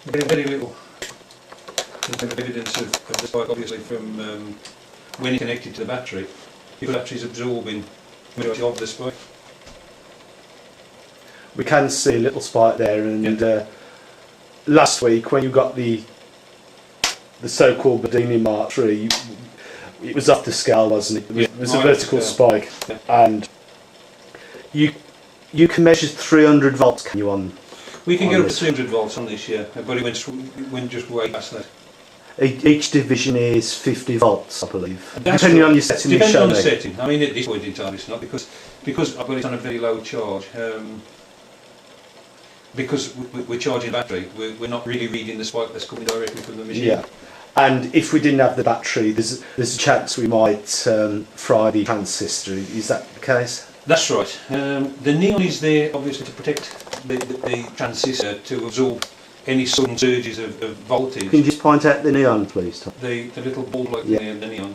Very little evidence of the spike, obviously, from when it connected to the battery. The battery is absorbing the majority of the spike. We can see a little spike there, and last week when you got the so-called Bedini Mark III, it was off the scale, wasn't it? It was a vertical spike, and you can measure 300 volts, can you, on? We can get up to 300 volts on this, yeah, but it went just way past that. Each division is 50 volts, I believe. Depending on your setting. Depending on the setting. I mean, at this point in time, it's not because I've got it on a very low charge. Because we're charging the battery, we're not really reading the spike that's coming directly from the machine. Yeah, and if we didn't have the battery, there's a chance we might fry the transistor. Is that the case? That's right. The neon is there obviously to protect the transistor to absorb any sudden surges of voltage. Can you just point out the neon, please, Tom? The little bulb like the neon,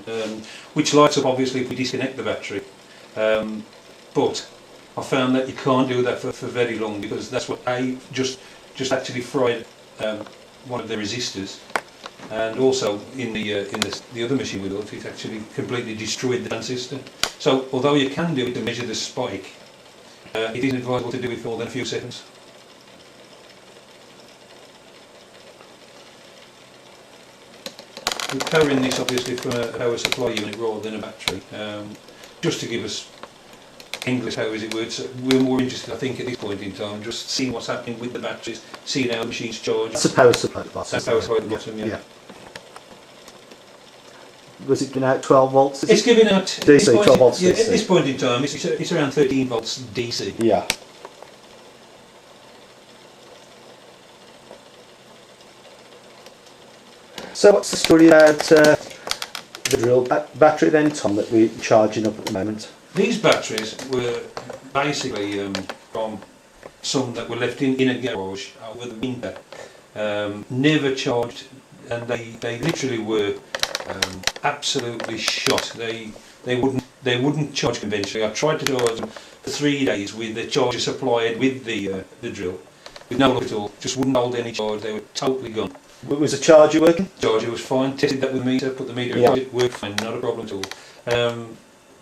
which lights up obviously if we disconnect the battery. But I found that you can't do that for very long, because that's what just actually fried one of the resistors, and also in the other machine we built, it actually completely destroyed the transistor. So although you can do it to measure the spike, it isn't advisable to do it for more than a few seconds. We're powering this obviously from a power supply unit rather than a battery, just to give us endless power, as it were. So we're more interested, I think, at this point in time, just seeing what's happening with the batteries, seeing how the machine's charged. That's a power supply at the bottom. That's power supply at the bottom, yeah. Was it giving out 12 volts? It's giving out DC, 12 volts. Yeah, at this point in time, it's around 13 volts DC. Yeah. So what's the story about the drill battery then, Tom, that we're charging up at the moment? These batteries were basically from some that were left in a garage over the winter, never charged, and they literally were absolutely shot. They wouldn't charge conventionally. I tried to charge them for 3 days with the charger supplied with the drill, with no luck at all. Just wouldn't hold any charge. They were totally gone. Was the charger working? Charger was fine. Tested that with the meter. Put the meter in. It worked fine. Not a problem at all.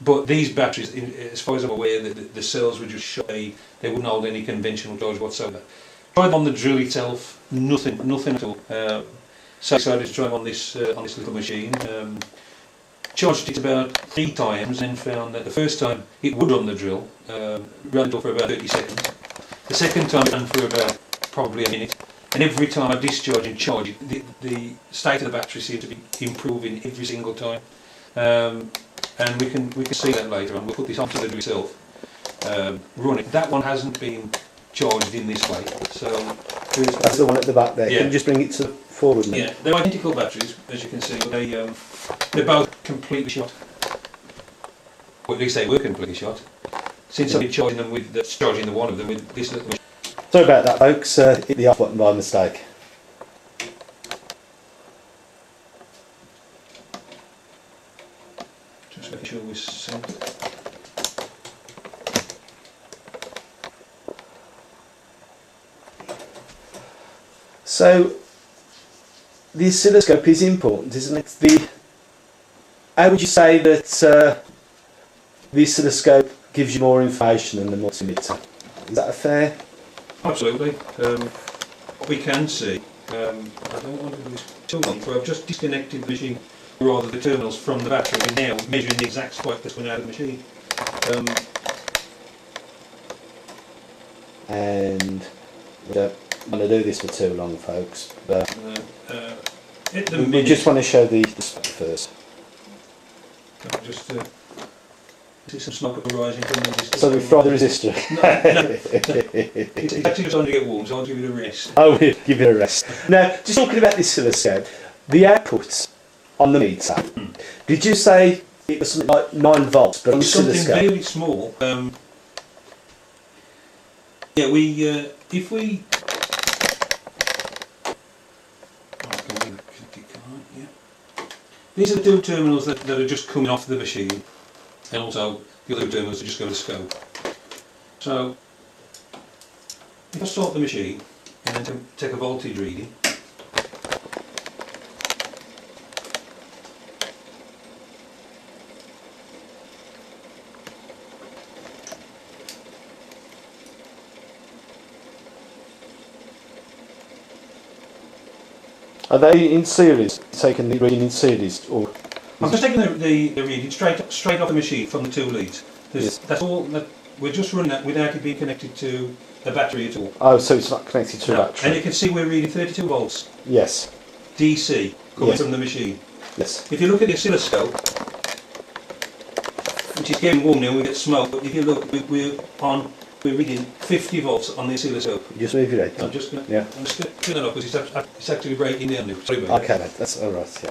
But these batteries, as far as I'm aware, the cells were just shot. They wouldn't hold any conventional charge whatsoever. Tried on the drill itself, nothing at all. So I decided to try them on this little machine. Charged it about 3 times, and found that the first time it would run the drill, ran it for about 30 seconds. The second time it ran for about probably a minute. And every time I discharge and charge it, the state of the battery seemed to be improving every single time. And we can see that later on. We'll put this onto the drill itself, run it. That one hasn't been charged in this way. So that's the one at the back there. Yeah. Can you just bring it to forward now? Yeah, they're identical batteries, as you can see. But they're both completely shot. Or at least they were completely shot. Since I've been charging them charging the one of them with this little machine. Sorry about that, folks. Hit the off button by mistake. Just making sure we're centered. So the oscilloscope is important, isn't it? How would you say that the oscilloscope gives you more information than the multimeter? Is that a fair? Absolutely. What we can see, I don't want to do this too long, so I've just disconnected the machine, rather the terminals from the battery, and now measuring the exact spike that's coming out of the machine. And we don't want to do this for too long, folks, but we just want to show the spike first. I'll just see some smoke arising from the resistor. So we fry the resistor. No. It's actually just on to get warm, so I'll give it a rest. Oh, we'll give it a rest. Now, just talking about this oscilloscope, the output on the meter, did you say it was something like 9 volts, but on the something oscilloscope? very small. Yeah, if we... These are the 2 terminals that are just coming off the machine, and also the other 2 terminals that just go to scope. So, if I start the machine and then take a voltage reading, Are they in series? Taking the reading in series, or I'm just taking the reading straight off the machine from the two leads. Yes. That's all. We're just running that without it being connected to a battery at all. oh, so it's not connected to a No. And battery? you can see we're reading 32 volts Yes, DC coming Yes. from the machine. yes, If you look at the oscilloscope, which is getting warm now, we get smoke. But if you look, we're reading 50 volts on the oscilloscope. just move your head. I'm just going Yeah. to turn it up because it's actually breaking down now. Sorry about that. Okay, that's all right. Yeah.